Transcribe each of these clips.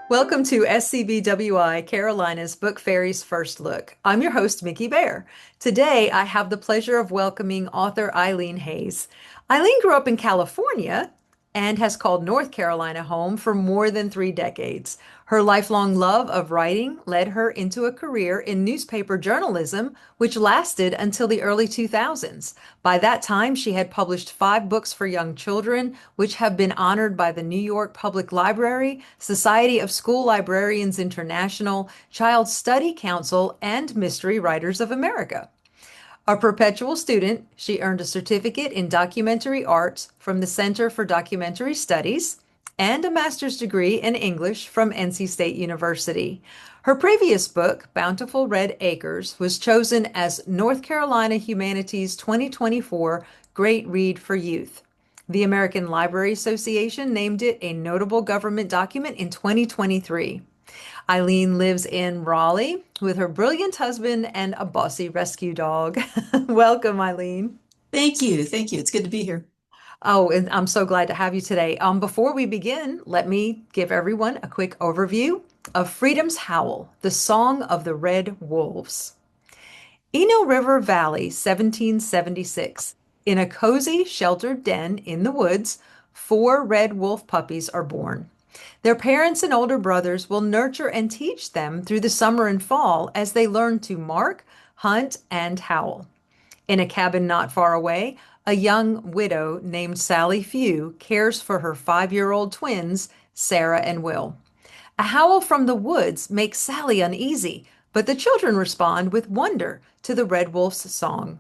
Welcome to SCBWI Carolina's Book Fairies First Look. I'm your host, Mickey Bear. Today, I have the pleasure of welcoming author Eileen Hayes. Eileen grew up in California and has called North Carolina home for more than 3 decades. Her lifelong love of writing led her into a career in newspaper journalism, which lasted until the early 2000s. By that time, she had published 5 books for young children, which have been honored by the New York Public Library, Society of School Librarians International, Child Study Council, and Mystery Writers of America. A perpetual student, she earned a certificate in documentary arts from the Center for Documentary Studies and a master's degree in English from NC State University. Her previous book, Bountiful Red Acres, was chosen as North Carolina Humanities 2024 Great Read for Youth. The American Library Association named it a notable government document in 2023. Eileen lives in Raleigh with her brilliant husband and a bossy rescue dog. Welcome, Eileen. Thank you. Thank you. It's good to be here. Oh, and I'm so glad to have you today. Before we begin, let me give everyone a quick overview of Freedom's Howl, the Song of the Red Wolves. Eno River Valley, 1776. In a cozy, sheltered den in the woods, 4 red wolf puppies are born. Their parents and older brothers will nurture and teach them through the summer and fall as they learn to mark, hunt, and howl. In a cabin not far away, a young widow named Sally Few cares for her 5-year-old twins, Sarah and Will. A howl from the woods makes Sally uneasy, but the children respond with wonder to the red wolf's song.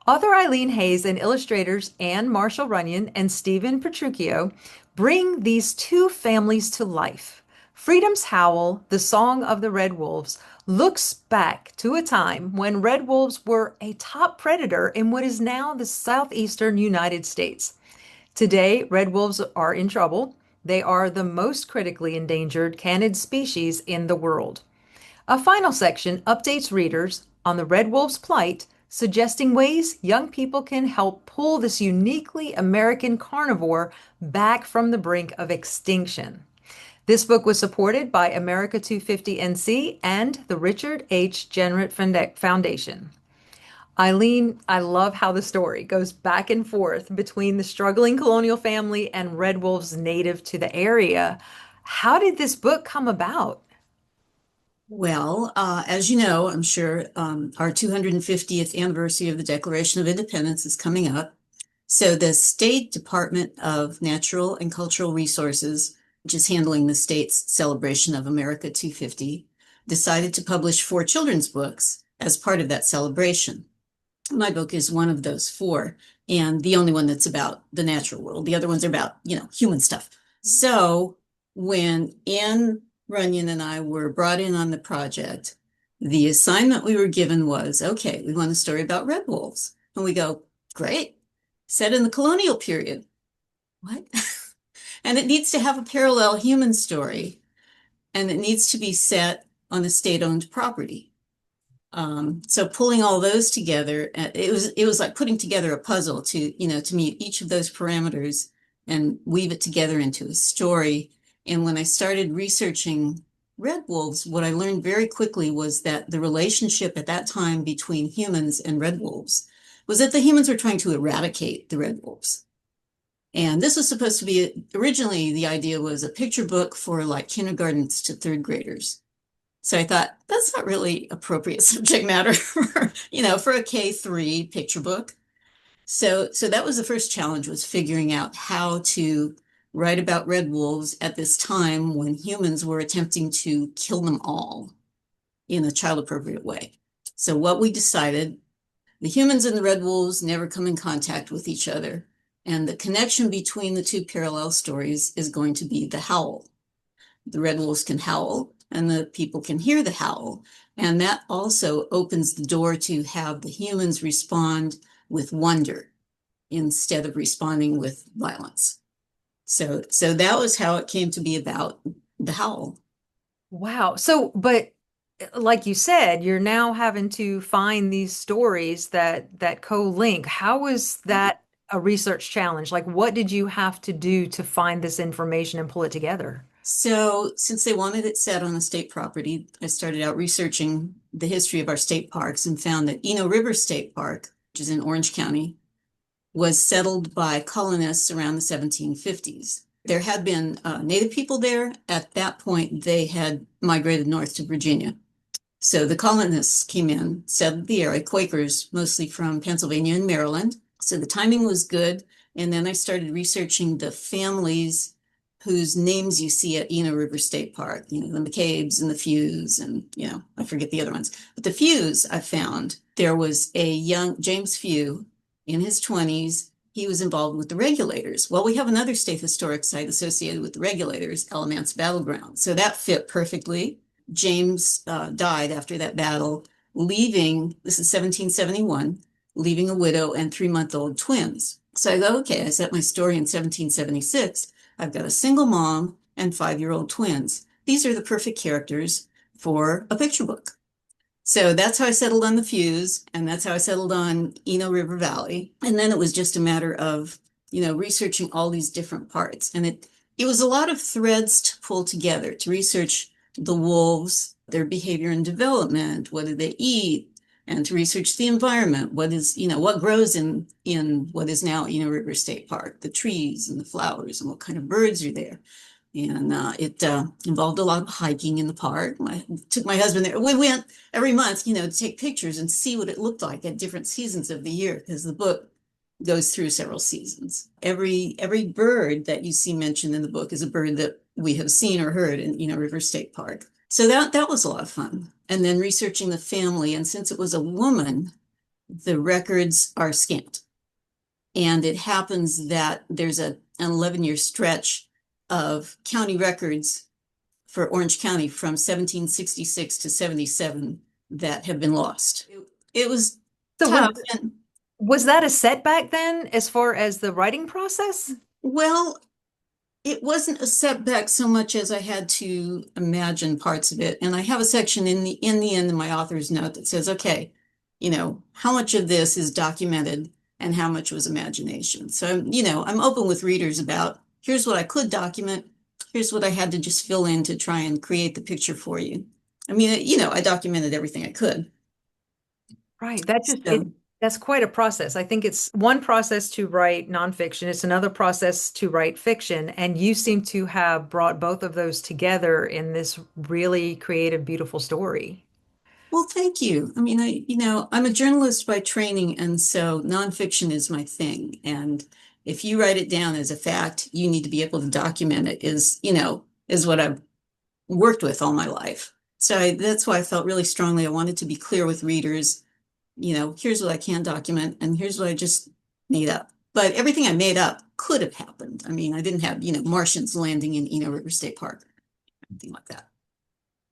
Author Eileen Hayes and illustrators Anne Marshall Runyon and Stephen Petruchio bring these two families to life. Freedom's Howl, the Song of the Red Wolves, looks back to a time when red wolves were a top predator in what is now the southeastern United States. Today, red wolves are in trouble. They are the most critically endangered canid species in the world. A final section updates readers on the red wolf's plight, suggesting ways young people can help pull this uniquely American carnivore back from the brink of extinction. This book was supported by America 250 NC and the Richard H. Jenrette Foundation. Eileen, I love how the story goes back and forth between the struggling colonial family and red wolves native to the area. How did this book come about? Well, as you know, I'm sure our 250th anniversary of the Declaration of Independence is coming up. So the State Department of Natural and Cultural Resources, which is handling the state's celebration of America 250, decided to publish 4 children's books as part of that celebration. My book is one of those 4, and the only one that's about the natural world. The other ones are about, human stuff. So when Anne Runyon and I were brought in on the project, the assignment we were given was, okay, we want a story about red wolves. And we go, great, set in the colonial period. What? And it needs to have a parallel human story, and it needs to be set on a state-owned property. So pulling all those together, it was like putting together a puzzle to meet each of those parameters and weave it together into a story. And when I started researching red wolves, what I learned very quickly was that the relationship at that time between humans and red wolves was that the humans were trying to eradicate the red wolves. And this was supposed to be, originally the idea was a picture book for like kindergartens to 3rd graders. So I thought that's not really appropriate subject matter for a K3 picture book. So that was the first challenge, was figuring out how to write about red wolves at this time when humans were attempting to kill them all in a child-appropriate way. So what we decided, the humans and the red wolves never come in contact with each other. And the connection between the 2 parallel stories is going to be the howl. The red wolves can howl, and the people can hear the howl. And that also opens the door to have the humans respond with wonder instead of responding with violence. So that was how it came to be about the howl. Wow. But like you said, you're now having to find these stories that co-link. How was that a research challenge? Like, what did you have to do to find this information and pull it together? So, since they wanted it set on a state property, I started out researching the history of our state parks and found that Eno River State Park, which is in Orange County, was settled by colonists around the 1750s. There had been Native people there. At that point, they had migrated north to Virginia. So the colonists came in, settled the area, Quakers, mostly from Pennsylvania and Maryland. So the timing was good. And then I started researching the families whose names you see at Eno River State Park, the McCabe's and the Fews, and, I forget the other ones. But the Fews, I found there was a young James Few in his 20s. He was involved with the regulators. Well, we have another state historic site associated with the regulators, Alamance Battleground. So that fit perfectly. James died after that battle, leaving, this is 1771, leaving a widow and 3-month-old twins. So I go, okay, I set my story in 1776. I've got a single mom and 5-year-old twins. These are the perfect characters for a picture book. So that's how I settled on the Fews, and that's how I settled on Eno River Valley. And then it was just a matter of, researching all these different parts. And it was a lot of threads to pull together to research the wolves, their behavior and development, what do they eat, and to research the environment. What grows in what is now Eno River State Park, the trees and the flowers and what kind of birds are there. And it involved a lot of hiking in the park. I took my husband there. We went every month, to take pictures and see what it looked like at different seasons of the year, because the book goes through several seasons. Every bird that you see mentioned in the book is a bird that we have seen or heard in Eno River State Park. So that was a lot of fun. And then researching the family. And since it was a woman, the records are scant. And it happens that there's an 11-year stretch of county records for Orange County from 1766 to 77 that have been lost. It was So tough. was that a setback then as far as the writing process? Well, it wasn't a setback so much as I had to imagine parts of it. And I have a section in the end in my author's note that says, okay, how much of this is documented and how much was imagination. So, I'm open with readers about, here's what I could document. Here's what I had to just fill in to try and create the picture for you. I mean, I documented everything I could. Right. So, That's quite a process. I think it's one process to write nonfiction. It's another process to write fiction. And you seem to have brought both of those together in this really creative, beautiful story. well, thank you. I mean, I'm a journalist by training, and so nonfiction is my thing. And if you write it down as a fact, you need to be able to document it is what I've worked with all my life. So that's why I felt really strongly I wanted to be clear with readers, here's what I can document and here's what I just made up. But everything I made up could have happened. I mean, I didn't have, Martians landing in Eno River State Park, anything like that.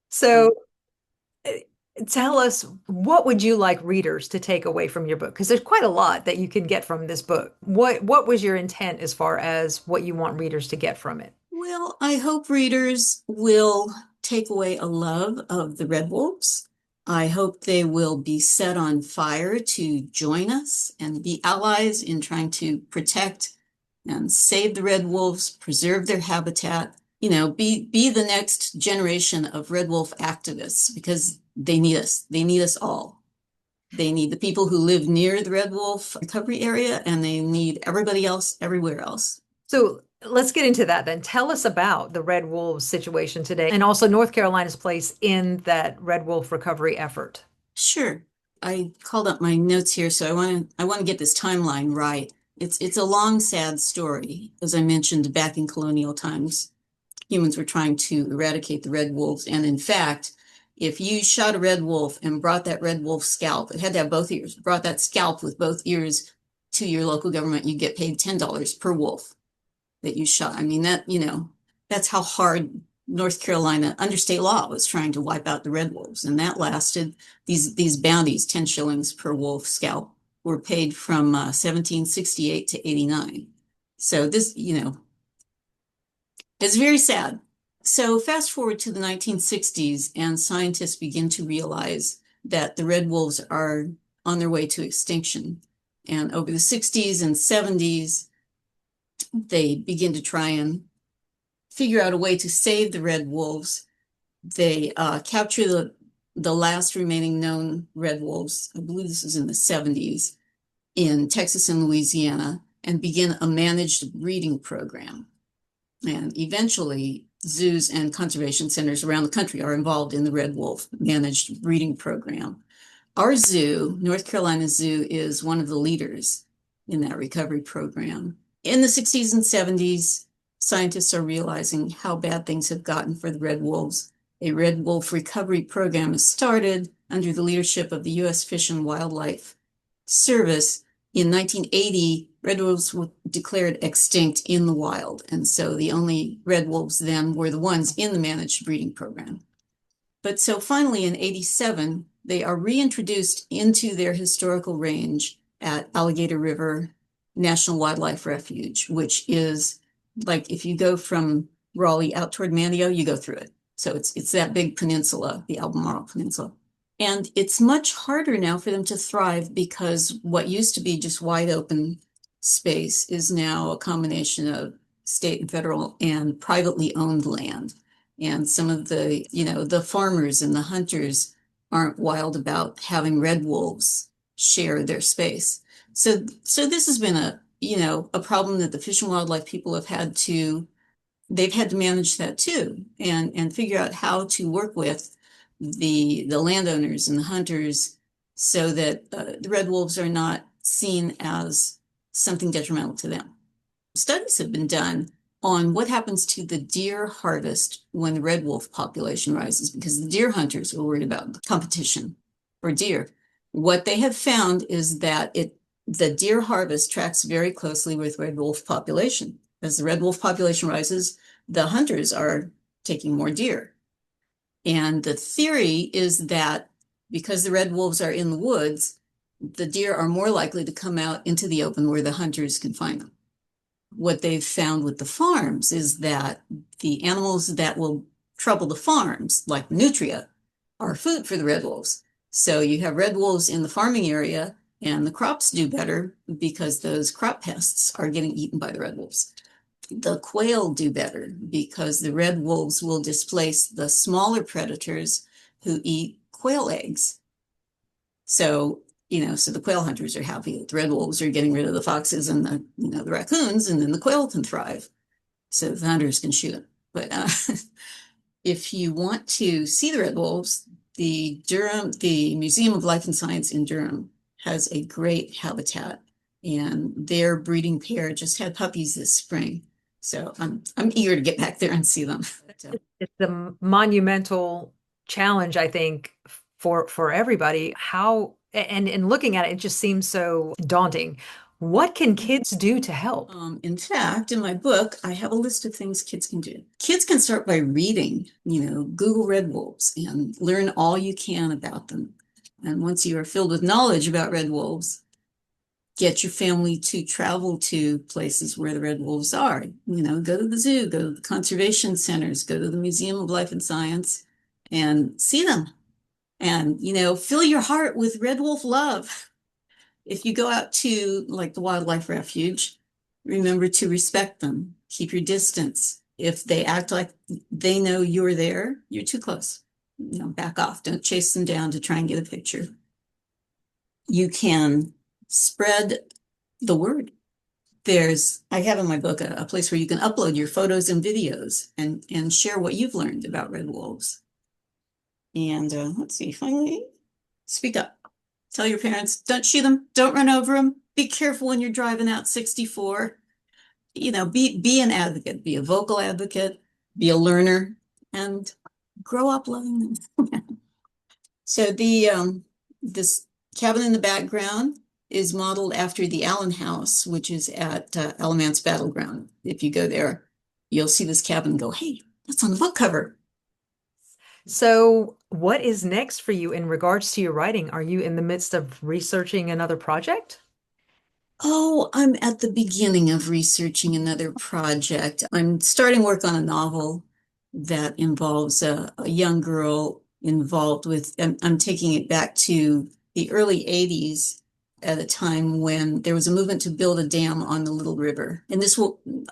So tell us, what would you like readers to take away from your book? Because there's quite a lot that you can get from this book. What was your intent as far as what you want readers to get from it? Well, I hope readers will take away a love of the red wolves. I hope they will be set on fire to join us and be allies in trying to protect and save the red wolves, preserve their habitat, be the next generation of red wolf activists, because they need us. They need us all. They need the people who live near the red wolf recovery area, and they need everybody else everywhere else. So let's get into that then. Tell us about the Red Wolves situation today and also North Carolina's place in that Red Wolf recovery effort. Sure. I called up my notes here, so I want to get this timeline right. It's a long, sad story. As I mentioned, back in colonial times, humans were trying to eradicate the red wolves. And in fact, if you shot a red wolf and brought that red wolf scalp, it had to have both ears, brought that scalp with both ears to your local government, you get paid $10 per wolf that you shot. I mean, that's how hard North Carolina, under state law, was trying to wipe out the red wolves. And that lasted, these bounties, 10 shillings per wolf scalp, were paid from 1768 to 89. So this, it's very sad. So fast forward to the 1960s, and scientists begin to realize that the red wolves are on their way to extinction. And over the 60s and 70s, they begin to try and figure out a way to save the red wolves. They capture the last remaining known red wolves. I believe this is in the 70s in Texas and Louisiana, and begin a managed breeding program. And eventually, zoos and conservation centers around the country are involved in the red wolf managed breeding program. Our zoo, North Carolina Zoo, is one of the leaders in that recovery program. In the 60s and 70s, scientists are realizing how bad things have gotten for the red wolves. A red wolf recovery program is started under the leadership of the U.S. Fish and Wildlife Service. In 1980, red wolves were declared extinct in the wild, and so the only red wolves then were the ones in the managed breeding program. But so finally in 87, they are reintroduced into their historical range at Alligator River National Wildlife Refuge, which is like if you go from Raleigh out toward Manio, you go through it. So it's that big peninsula, the Albemarle Peninsula. And it's much harder now for them to thrive because what used to be just wide open space is now a combination of state and federal and privately owned land. And some of the farmers and the hunters aren't wild about having red wolves share their space. So this has been a problem that the fish and wildlife people they've had to manage that too, and figure out how to work with the landowners and the hunters so that the red wolves are not seen as something detrimental to them. Studies have been done on what happens to the deer harvest when the red wolf population rises, because the deer hunters were worried about competition for deer. What they have found is that the deer harvest tracks very closely with red wolf population. As the red wolf population rises, the hunters are taking more deer. And the theory is that because the red wolves are in the woods, the deer are more likely to come out into the open where the hunters can find them. What they've found with the farms is that the animals that will trouble the farms, like nutria, are food for the red wolves. So you have red wolves in the farming area, and the crops do better because those crop pests are getting eaten by the red wolves. The quail do better because the red wolves will displace the smaller predators who eat quail eggs. So the quail hunters are happy that the red wolves are getting rid of the foxes and the raccoons, and then the quail can thrive. So the hunters can shoot them. But if you want to see the red wolves, the Museum of Life and Science in Durham has a great habitat, and their breeding pair just had puppies this spring. So I'm eager to get back there and see them. It's a monumental challenge, I think, for everybody. How and looking at it, it just seems so daunting. What can kids do to help? In fact, in my book, I have a list of things kids can do. Kids can start by reading, Google red wolves and learn all you can about them. And once you are filled with knowledge about red wolves, get your family to travel to places where the red wolves are. Go to the zoo, go to the conservation centers, go to the Museum of Life and Science and see them. And, fill your heart with red wolf love. If you go out to like the wildlife refuge, remember to respect them, keep your distance. If they act like they know you're there, you're too close. Back off. Don't chase them down to try and get a picture. You can spread the word. I have in my book a place where you can upload your photos and videos and share what you've learned about red wolves. And let's see, finally, speak up. Tell your parents, don't shoot them, don't run over them. Be careful when you're driving out 64. Be an advocate, be a vocal advocate, be a learner, and grow up loving them. So this cabin in the background is modeled after the Allen House, which is at Alamance Battleground. If you go there, you'll see this cabin and go, hey, that's on the book cover. So, what is next for you in regards to your writing? Are you in the midst of researching another project? Oh, I'm at the beginning of researching another project. I'm starting work on a novel that involves a young girl involved with, I'm taking it back to the early 80s at a time when there was a movement to build a dam on the Little River. And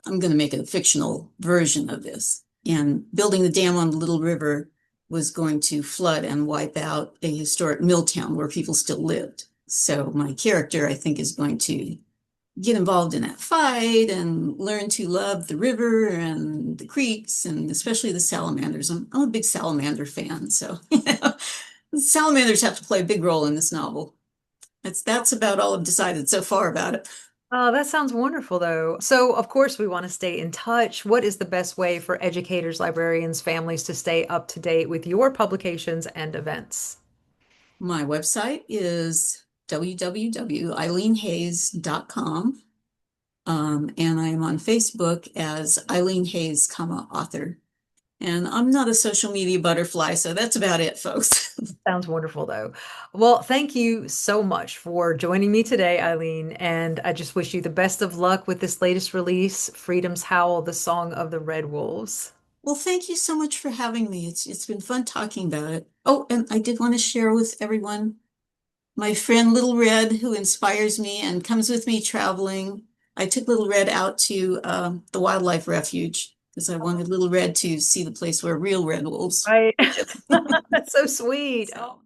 I'm going to make a fictional version of this. And building the dam on the Little River was going to flood and wipe out a historic mill town where people still lived. So my character, I think, is going to get involved in that fight and learn to love the river and the creeks and especially the salamanders. I'm a big salamander fan, so salamanders have to play a big role in this novel. That's about all I've decided so far about it. Oh, that sounds wonderful, though. So, of course, we want to stay in touch. What is the best way for educators, librarians, families to stay up to date with your publications and events? My website is www.eileenhayes.com. And I'm on Facebook as Eileen Hayes, author. And I'm not a social media butterfly, so that's about it, folks. Sounds wonderful, though. Well, thank you so much for joining me today, Eileen. And I just wish you the best of luck with this latest release, Freedom's Howl, the Song of the Red Wolves. Well, thank you so much for having me. It's been fun talking about it. Oh, and I did want to share with everyone my friend Little Red, who inspires me and comes with me traveling. I took Little Red out to the wildlife refuge because I wanted Little Red to see the place where real red wolves Right. live. That's so sweet. So,